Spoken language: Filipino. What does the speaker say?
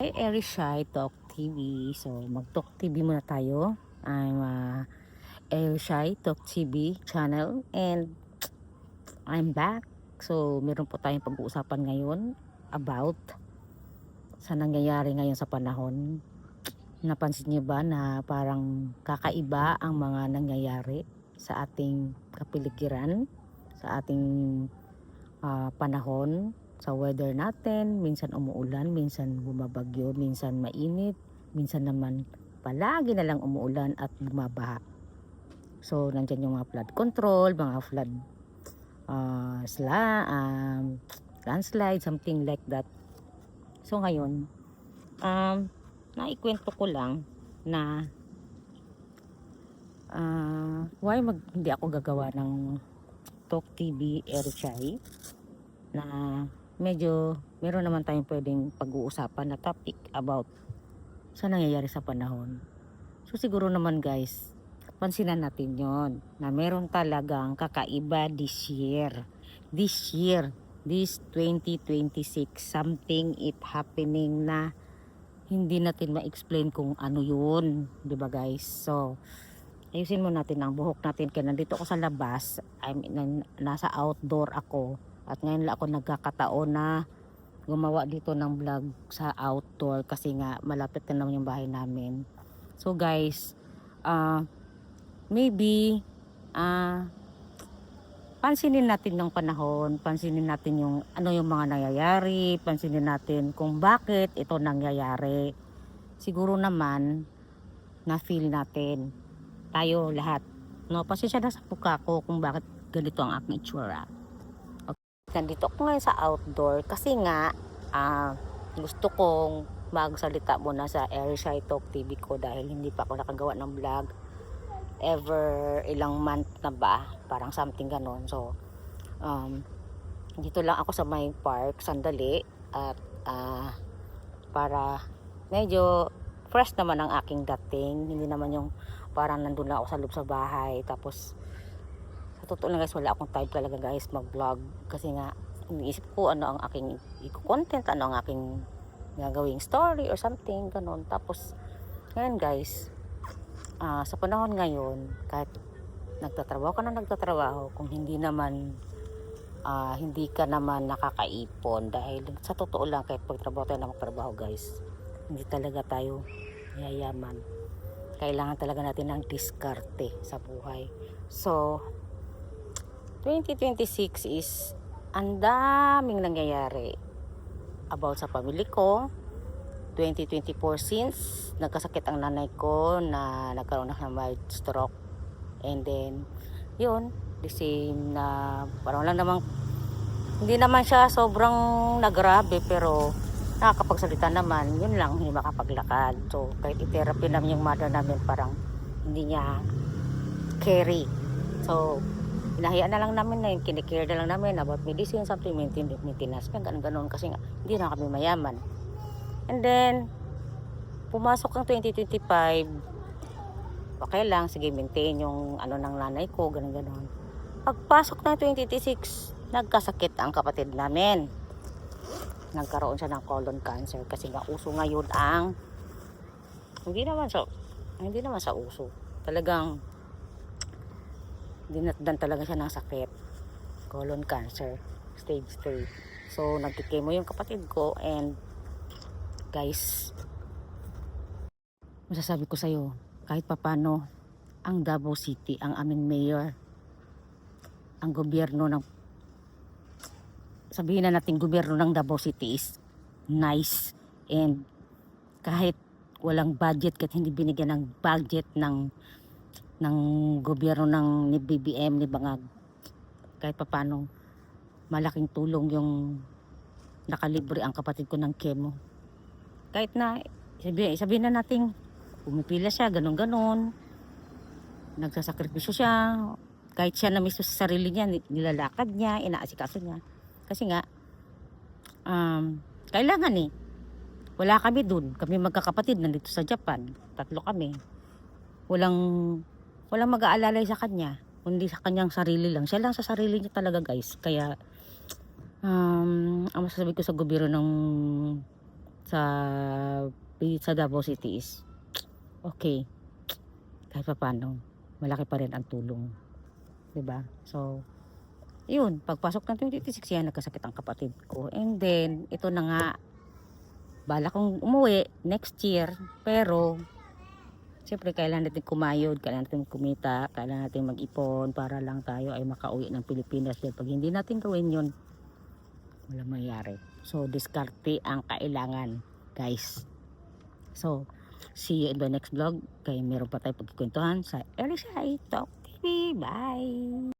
Hey, Erishy Talk TV. So, mag-Talk TV muna tayo. I'm Erishy Talk TV channel and I'm back. So, meron po tayong pag-uusapan ngayon about sa nangyayari ngayon sa panahon. Napansin niyo ba na parang kakaiba ang mga nangyayari sa ating kapiligiran, sa ating panahon, sa weather natin? Minsan umuulan, minsan bumabagyo, minsan mainit, minsan naman palagi na lang umuulan at bumabaha. So nandyan yung mga flood control, mga flood landslide, something like that. So ngayon naikwento ko lang na hindi ako gagawa ng Talk TV Erishy, na medyo meron naman tayong pwedeng pag-uusapan na topic about sa nangyayari sa panahon. So siguro naman guys, pansinan natin yon na meron talagang kakaiba this year. This 2026, something it happening na hindi natin ma-explain kung ano yun, 'di ba guys? So ayusin mo natin ang buhok natin, kaya nandito ako sa labas. Nasa outdoor ako at ngayon lang ako nagkakataon na gumawa dito ng vlog sa outdoor kasi nga malapit na naman yung bahay namin. So guys, maybe pansinin natin yung panahon, pansinin natin yung ano yung mga nangyayari, pansinin natin kung bakit ito nangyayari. Siguro naman na feel natin tayo lahat, no? Pasensya na sa mukha ko kung bakit ganito ang aking itsura. Nandito ako ngayon sa outdoor kasi nga gusto kong magsalita muna sa Erishy Talk TV ko dahil hindi pa ako nakagawa ng vlog ever ilang month na ba, parang something ganon. So dito lang ako sa may park sandali at para medyo fresh naman ang aking dating, hindi naman yung parang nandun lang ako sa loob sa bahay. Tapos sa totoo lang guys, wala akong time talaga guys mag-vlog kasi nga iniisip ko ano ang aking i-content, ano ang aking gagawing story or something ganon. Tapos ngayon guys, sa panahon ngayon, kahit nagtatrabaho ka na nagtatrabaho, kung hindi naman hindi ka naman nakakaipon, dahil sa totoo lang kahit pagtrabaho tayo na magtrabaho guys, hindi talaga tayo yayaman. Kailangan talaga natin ng diskarte sa buhay. So 2026 is ang daming nangyayari about sa pamilya ko. 2024 since nagkasakit ang nanay ko na nagkaroon na ng mild stroke, and then yun, the same na parang lang namang hindi naman siya sobrang nagrabe pero nakakapagsalita naman, yun lang, hindi makapaglakad. So kahit i-therapy namin yung mother namin, parang hindi niya carry. So hinahayaan na lang namin na yung kinikare na lang namin about medicine, something, maintenance, ganun kasi nga hindi na kami mayaman. And then pumasok ang 2025, okay lang, sige, maintain yung ano ng nanay ko, ganun. Pagpasok na 2026, nagkasakit ang kapatid namin. Nagkaroon siya ng colon cancer kasi nga uso ngayon ang hindi naman sa uso, talagang dinatdan talaga siya ng sakit, colon cancer stage 3. So nagkikemo yung kapatid ko, and guys, masasabi ko sa'yo, kahit papano ang Davao City, ang aming mayor, ang gobyerno ng, sabihin na natin gobyerno ng Davao City is nice, and kahit walang budget, kahit hindi binigyan ng budget ng gobyerno ni BBM, ni Bangag, kahit papano malaking tulong yung nakalibre ang kapatid ko ng chemo. Kahit na sabihin na natin pumipila siya, ganon, nagsasakripisyo siya, kahit siya na mismo sa sarili niya, nilalakad niya, inaasikaso niya, kasi nga kailangan wala kami dun, kami magkakapatid nandito sa Japan, 3 kami, walang mag-aalalay sa kanya kundi sa kanyang sarili lang, siya lang sa sarili niya talaga guys. Kaya ang masasabi ko sa gobyerno sa Davao City is okay, kahit pa paano malaki pa rin ang tulong, 'di ba? So yun, pagpasok ng 2026 yan, nagkasakit ang kapatid ko, and then ito na nga, bala kong umuwi next year, pero siyempre kailangan natin kumayod, kailangan natin kumita, kailangan natin mag-ipon para lang tayo ay makauwi ng Pilipinas. Dahil pag hindi natin gawin yun, wala mangyayari. So diskarte ang kailangan, guys. So see you in the next vlog. Kaya meron pa tayo pagkikwentuhan sa Elisay Talk TV. Bye!